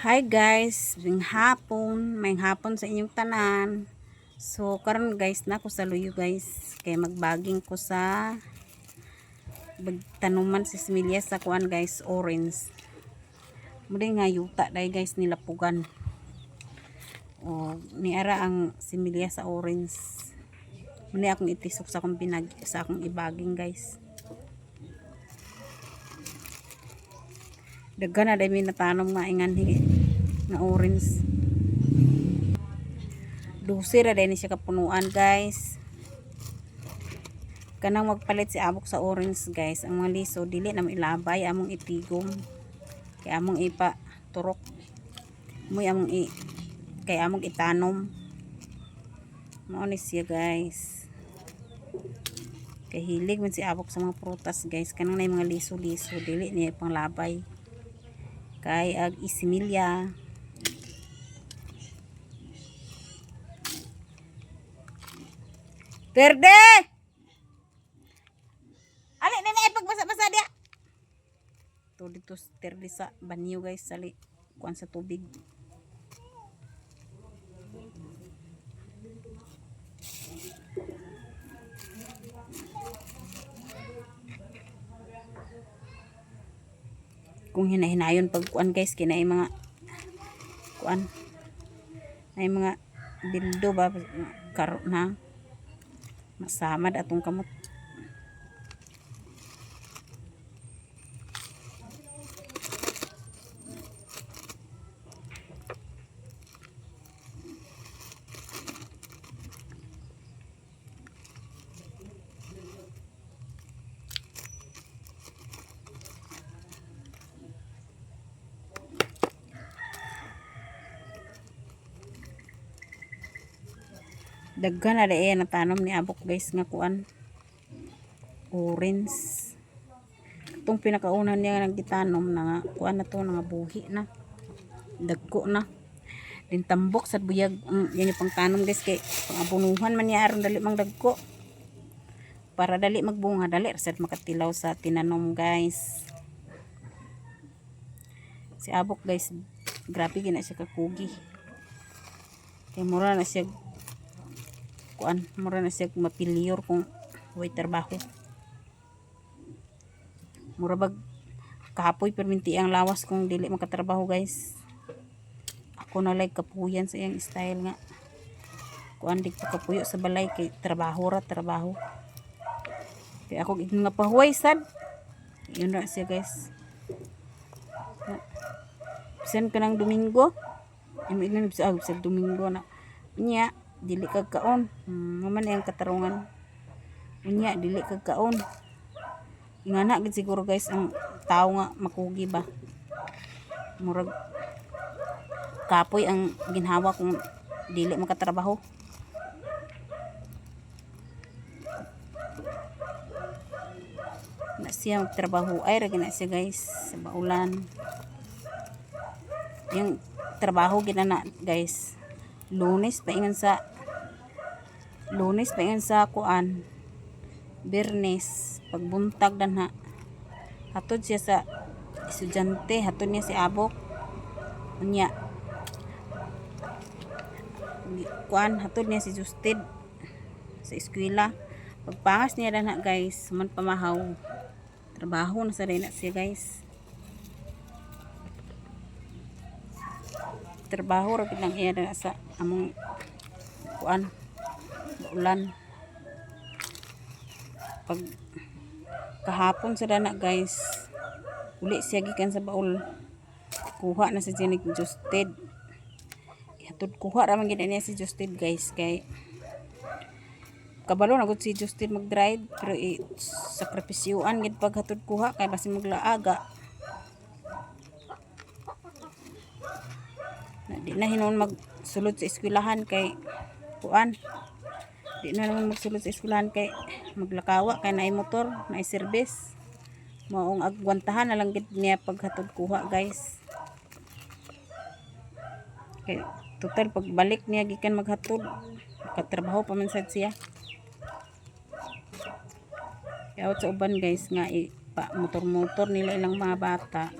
Hi guys, may hapon sa inyong tanan. So karon guys na ko sa luyo guys, kay magbaging ko sa tanuman si similya sa kuan guys, orange. Muli nga yuta dai guys nilapugan. O niara ang similya sa orange. Muli akong itisok sa akong sa akong ibaging guys. Daghan na dai mi natanom nga inganhi nga orange. Duse ra din siya kapunuan guys. Kanang magpalit si abok sa orange guys, ang mga liso dili na ilabay, among itigom kay among ipa turok muy kay among itanom mao ni siya guys. Kay hilig man si abok sa mga prutas guys, kanang nay mga liso-liso dili niya panglabay kay ag isimilya. Perde! Ali, nene, pagbasa-basa dia. Ito dito terde sa banyo guys, sali kuan sa tubig. Kung hinahinayon pag kuan guys, kinay mga kuan. Ay mga bildo ba karo na masamad atong kamot. Daghan na dai na tanom ni abok guys nga kuan orange. Itong pinakaunan niya nagitanom na nga kuan na to nga buhi na dagko na din tambok sa buyag. Yan yung pangtanom guys, kay pangabunuhan man niya aron dali mang dagko para dali magbunga, dali rasad makatilaw sa tinanom guys. Si abok guys, grabe gina siya kakugi, kay mura na siya kuan, mura na siya mapiliyor kung way trabaho. Mura bag kapoy perminti ang lawas kung dili makatrabaho guys. Ako na like kapuyan sa iyang style nga kuan di ko kapuyo sa balay kay trabaho ra trabaho. Kay ako nga pahuway sad. Yun na siya guys. Bisan kanang Domingo, imi sa Domingo na nya dili kag kaon. Maman ang katarungan. Unya dili kag kaon. Ingana gid siguro guys ang tao nga makugi ba. Murag kapoy ang ginhawa kung dili makatrabaho. Na siya magtrabaho ay ra gina siya guys sa baulan. Yung trabaho ginana guys. Lunes paingon sa kuan, Biyernes pagbuntag danha hatod siya sa estudyante, hatod niya si abok unya kuan, hatod niya si Justin sa eskwela. Pagpangas niya danha guys, man pamahaw trabaho na sa na siya guys. Trabaho ra gid lang iya sa among kuan ulan. Pag kahapon sa dana guys, uli siya gikan sa baul, kuha na sa jinig Justed. Hatod kuha ra man gid niya si Justed guys, kay kabalo na gud si Justed mag-drive pero sakripisyuan gid pag hatod kuha kay basi maglaaga. Di na hinon magsulod sa eskwelahan kay kuan, di na naman magsulod sa eskwelahan kay maglakawa kay naay motor, naay service. Maong agwantahan na lang gid niya paghatod kuha guys. Kay total pagbalik niya gikan maghatod, katrabaho pa man sad siya. Kaya sa uban guys nga pa motor-motor nila ilang mga bata.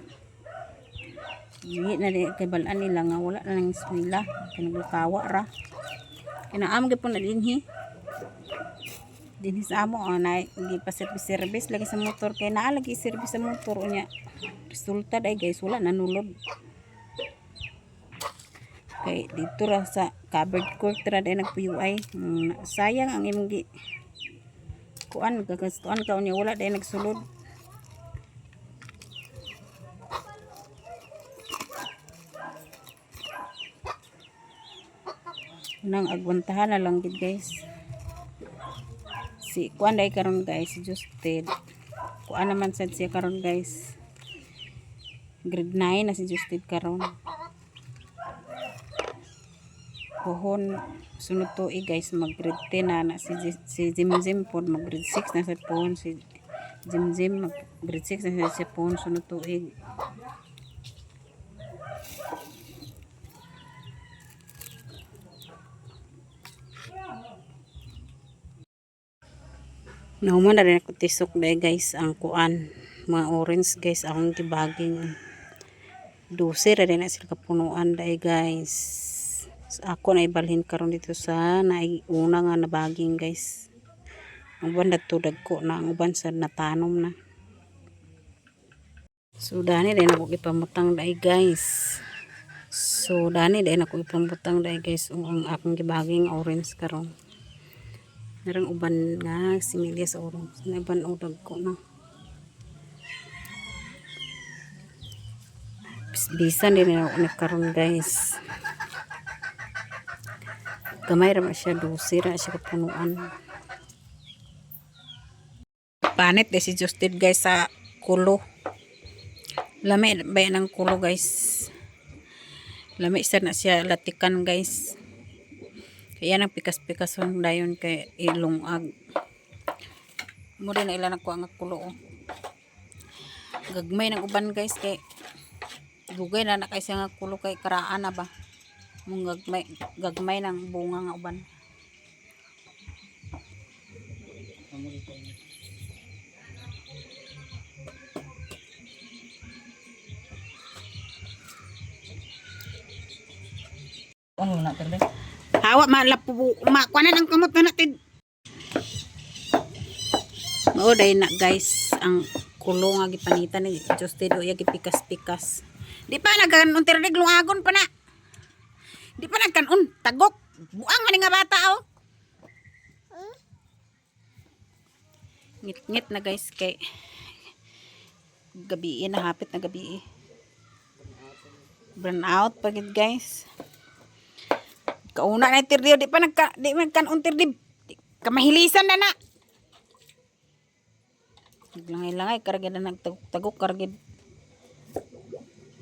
Dili na di kay balaan nila nga wala na ng eskwela. Kay naglukawa ra. Kinaam gyud po na dinhi. Dinhi sa amo na hindi pa service lagi sa motor kay naa lagi service sa motor unya. Resulta day guys wala nanulod. Kay dito ra sa covered court ra day nagpuyuay. Sayang ang imong gi kuan gagastuan ka unya wala day nagsulod. Nang agwantahan na lang gid guys. Si kuan day karon guys, si Justed. Kuan naman sad siya karon guys. Grade 9 na si Justed karon. Pohon sunod tuig guys mag grade 10 na si Jimjim pod mag grade 6 na sa pohon si Jimjim mag grade 6 na sa pohon sunod tuig. Nauman na rin ako tisok dahil guys ang kuan mga orange guys akong gibaging 12 ra rin na sila kapunuan dahil guys so, ako na ibalhin karon dito sa naiuna nga nabaging guys ang uban na tudag ko na ang uban sa natanom na so dani rin ako ipamutang dahil guys ang akong gibaging orange karon narang uban nga similya sa orange na uban udag ko na bisan din ako nagkaroon guys gamay ra siya 12 ra siya kapunuan panit de si Justed guys sa kulo lami ba ng kulo guys lami sa na siya latikan guys kaya nang pikas-pikason dayon kay ilungag. Mo din na ilan ako ang kulo. Gagmay ng uban guys kay dugay na kay siya nga kulo kay karaan na ba. Mong gagmay ng bunga nga uban. Ano na terde? Hawa malapu kuanan ang kamot na natin. Mao day na guys ang kulo nga gipanitan ni Justed o gipikas-pikas. Di pa nagkanon tirdig lungagon pa na. Di pa nagkanon tagok. Buang man nga bata oh. Ngit-ngit na guys kay gabi na hapit na gabi. Burn out pagid guys. Kauna na tirdio di man kan tirdi kamahilisan na na. Naglangay-langay karagid na nagtagok karagid.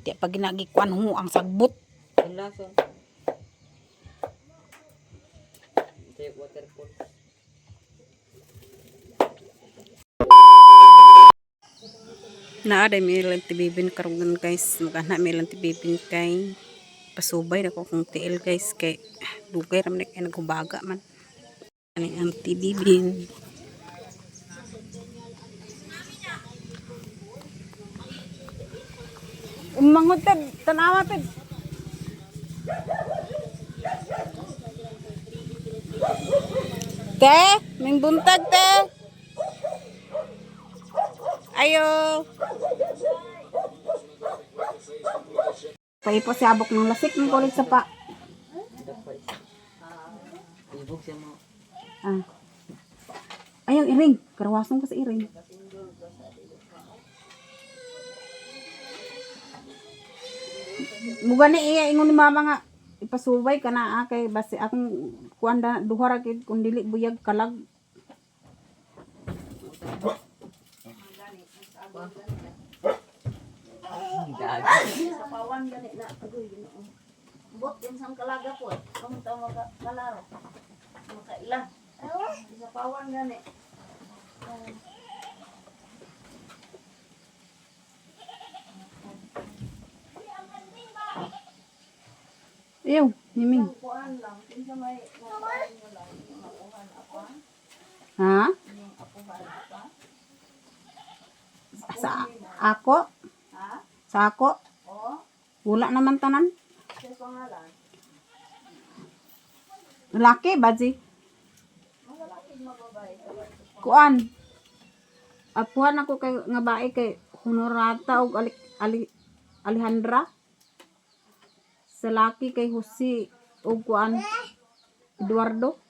Di pa ginagikuan ho ang sagbot. Lason. Take waterfall. Naa day may lang tibibin karon guys. Magana may lang tibibin kay pasubay na ko kung tiil guys kay dugay raman kay naghubaga man ani ang tibibin umangod tad tanawa tad te ming buntag te ayo paipo si abok ng lasik ng kulit sa pa. Ibog siya mo. Ah. Ayaw iring. Karawasan ko sa iring. Muga ni iya ingon ni mama nga ipasubay ka na kay basi akong kuanda duha ra gid kun dili buyag kalag. Sa pawan gani na agoy Ginoo. Bot din sang kalaga po. Kamo ta kalaro. Makaila. Sa pawan gani. Ayaw, Miming. Kuan lang, kinsa may kuan mo lang, makuhan apa? Ha? Apuhan apa? Sa ako? Ha? Sa ako? O, Wala naman tanan. Sa pangalan. Lalaki, Baji. Mga lalaki, mga babae. Kuan. Apuan ako kay nga bae kay Honorata ug Alejandra. Sa laki kay Jose ug kuan Eduardo.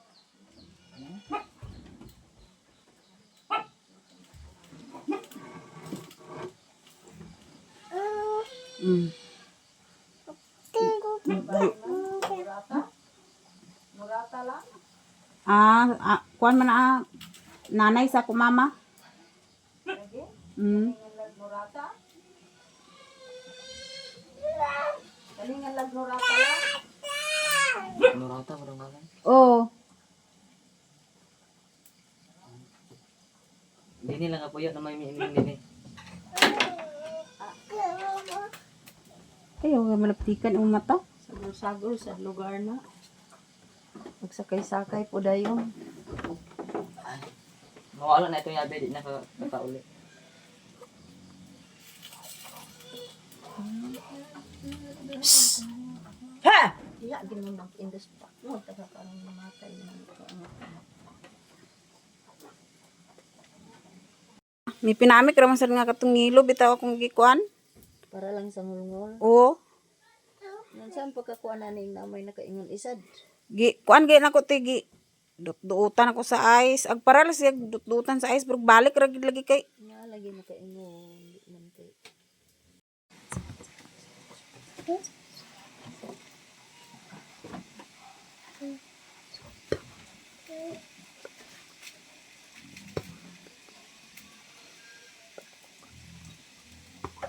Mm. Murata lang. Kuan man nanay sa ko mama. Lagi. Mm. Kalingan murata. Kalingan murata lang. Nurata, marang ngalan. Oh, Hindi nila nga po yun na may miining din eh. ayaw nga malaptikan ang mata. Sagol-sagol sa lugar na. Magsakay-sakay po dayon. Mawala na ito yabe, di na kakauli. Iya, gano'n mag-indus pa. No, taga parang mamatay na. May pinamik raman sa nga katong ngilo bitaw akong gikuan. Para lang sa ngulngol. Oo. Nansan pagkakuha na ning namay nakaingon isad. Kuan gay nako tigi. Duutan ako sa ice. Ag para lang siya duutan sa ice pero balik ra gid lagi kay. Nga lagi nakaingon. Di man kay.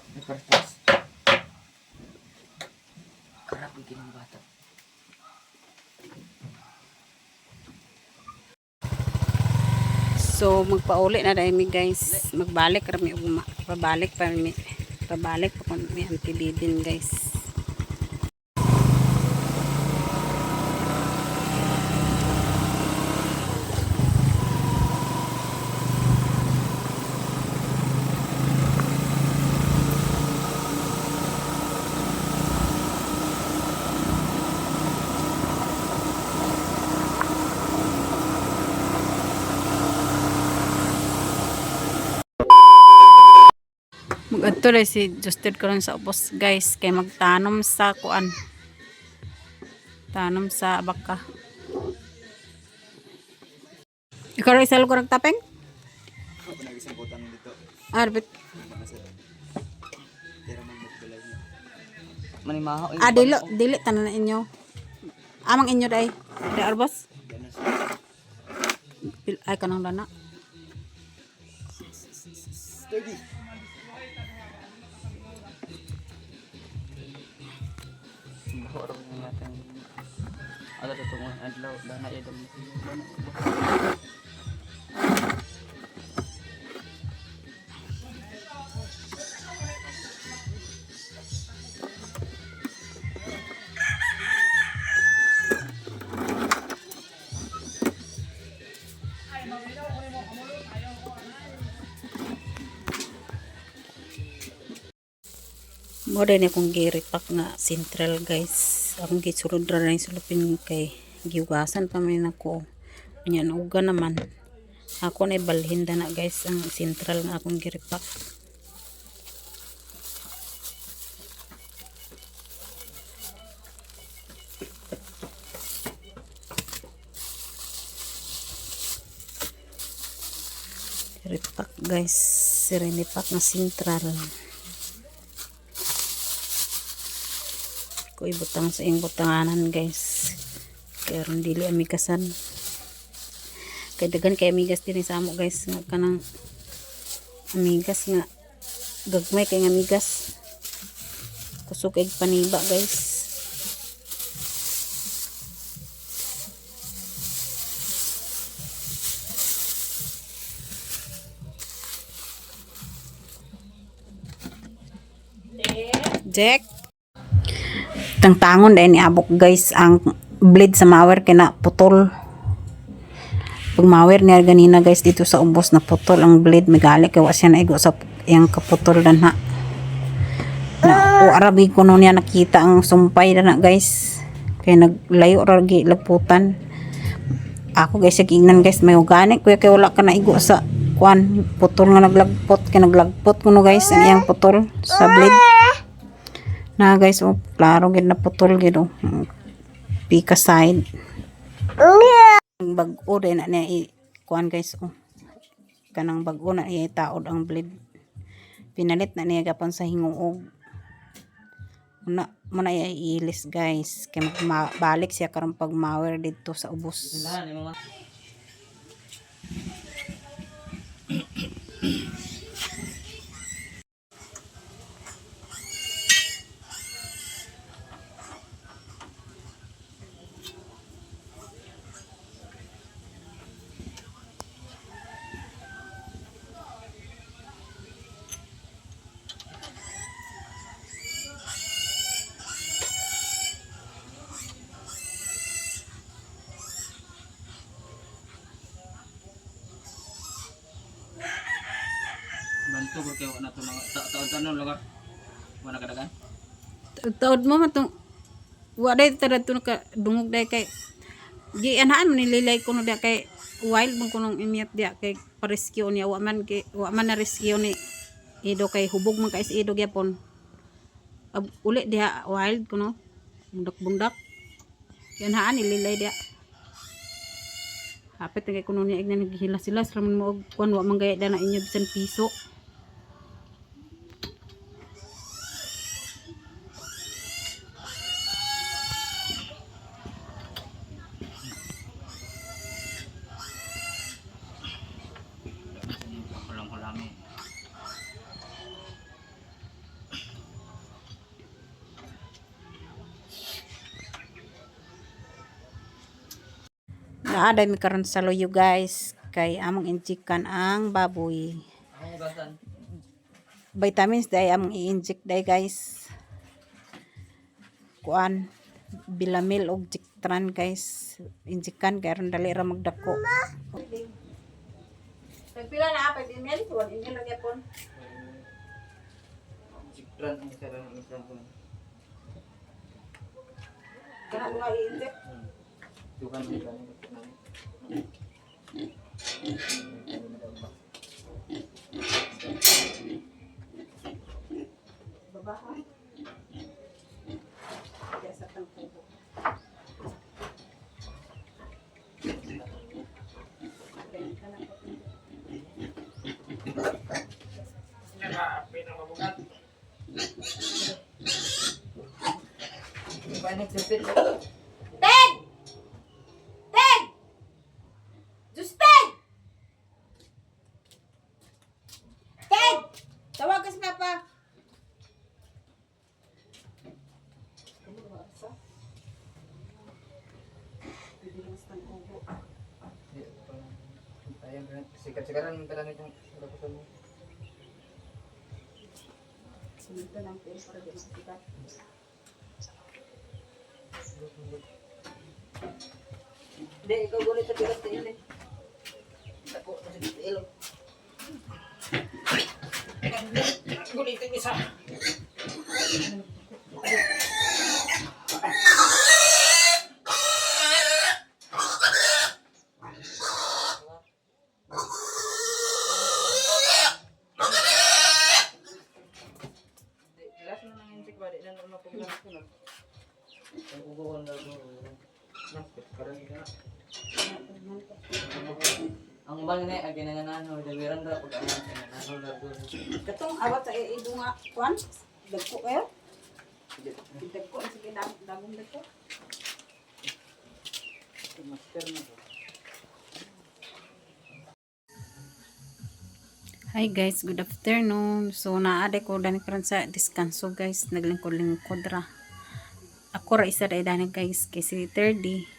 May partas. Karap yung kinang bata. So magpauli na dai mi guys. Magbalik ra mi pabalik pa mi. Pabalik pa kun mi antibidin guys. Mag-adto dai si Justin karon sa ubos guys kay magtanom sa kuan. Tanom sa baka. Ikaw rin isalo ko nagtapeng? Ako nag-isamputan dito. Arbit. Tira man magbalay niya. Manimaho. Dili tanan na inyo. Amang inyo dai. Dai arbos. Ganas siya. Ay kanang dana. Steady. Mahorong nga natin. Ada tutungin adlaw. Dana idam. Mo din akong giripak nga central guys. Akong gisulod ra na sulupin kay giugasan pa man ako. Nya uga naman. Ako na balhinda na guys ang central nga akong giripak. Giripak guys. Sirinipak nga central. Ko ibutang sa ing butanganan guys kaya ron dili amigasan kay dagan kay amigas din sa amo guys nga kanang amigas nga gagmay kay nga amigas kusog kay paniba guys. Jack tangtangon dahil ni abok guys ang blade sa mawer kina putol. Pag mawer niya ganina guys dito sa ubos na putol ang blade, magali kaya siya naigo sa iyang kaputol dan ha. Na O arabi ko nun niya nakita ang sumpay na guys. Kaya naglayo ragi lagputan. Ako guys ignan guys may organic kuya kay wala ka na igo sa kuan putol nga naglagpot kay naglagpot kuno guys ang iyang putol sa blade. Na guys oh klaro gid na putol gid oh. Pika side. Ang bag-o din na niya kuan guys oh. Kanang bag-o na niya taod ang blade. Pinalit na niya gapon sa hinguog. Muna iilis guys kay balik siya karon pag mower dito sa ubos. Bantu ko kayo na ito taon-taon lugar. Wala kadagan. Taod mo matong wa day tada to ka dungog day kay gi anhaan man nililay kuno dia kay wild man kunong imyat dia kay pa-rescue niya wa man na rescue ni ido kay hubog man kay si ido gyapon. Uli dia wild kuno bundak-bundak. Kay anhaan nililay dia. Hapit kay kuno niya ignan naghilas-hilas ramon mo og kuan wa man gaya da na inyo bisan piso. Kulang-kulami. Naaday mi karon sa loyo guys kay among injikan ang baboy. Ang ugasan. Vitamins day among i-inject day guys. Kuan Bilamil og Jictran guys. Injikan kay ron dali ra magdako. Pila na apa din yan? Tuwan inyo lagi pon. Jikran ang sarang isang ko. Kana mga i-inject. Dukan dukan. Babaha. Kaya sa tangkubo. Panik sepit. Ted! Ted! Justin! Ted! Tawag ka sa papa. Ayun, sikat-sikatan pala nitong lapusan mo. Sinito lang po para di masikat. Hindi, ikaw gulit sa bigat sa ilin. Dako kasi dito ilo. Gulitin isa. Last na nang intik ba di na normal paglas ko na. Ang uguan na do. Nakit karang ina. Ang ubang ni ag ginanano dawiran ra pag ano ginanano na do. Katong awat sa ido nga kwan. Dagko kayo. Dagko ang sige damong dagko. Master na do. Hi guys, good afternoon. So naade ko dani karon sa diskanso guys, naglingkod-lingkod ra. Ako ra isa day dani guys kay si 30.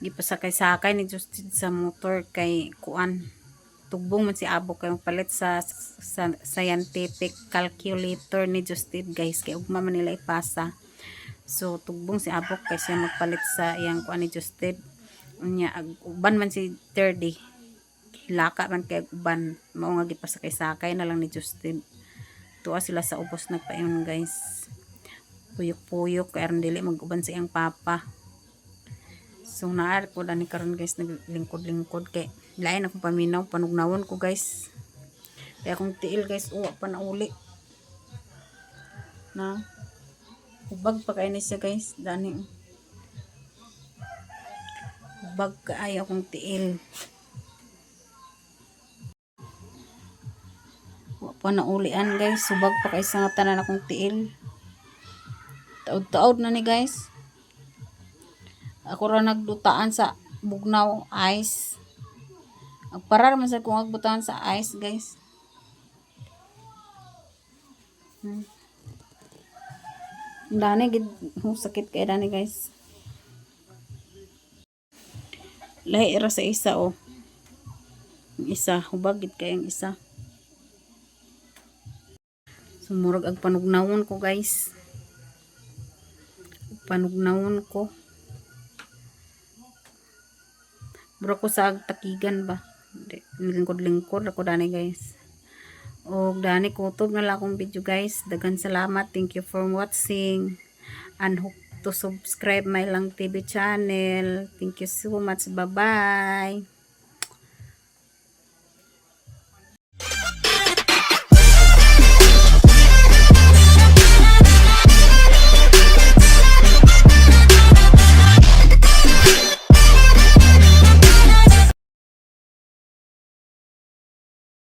Gipasakay-sakay ni Justin sa motor kay kuan. Tugbong man si Abo kay palit sa scientific calculator ni Justin guys kay ugma man nila ipasa. So tugbong si Abo kay siya magpalit sa iyang kuan ni Justin. Unya uban man si 30. Laka man kay uban mao nga gipasakay-sakay na lang ni Justin Tuwa sila sa ubos nagpayon guys. Puyok-puyok kaya rin dili mag-uban sa iyang papa. So naar ko dani karon guys naglingkod-lingkod kay lain akong paminaw panugnawon ko guys. Kaya akong tiil guys uwa pa na uli. Na ubag pa kay ni siya guys dani. Ubag kaayo akong tiil. Pa na ulian guys, subag pa kay sa tanan akong tiil. Taod-taod na ni guys. Ako ra nagdutaan sa bugnaw ice. Agparar man sa kung agbutaan sa ice guys. Dani gid sakit kay dani guys. Lahi ra sa isa oh. Ang isa hubag gid kay ang isa. Sumurag ang panugnawon ko guys. Panugnawon ko. Bro ko sa takigan ba. Lingkod-lingkod ako dani guys. O dani kutob na lang akong video guys. Dagan salamat. Thank you for watching. And hope to subscribe my Lang TV channel. Thank you so much. Bye-bye.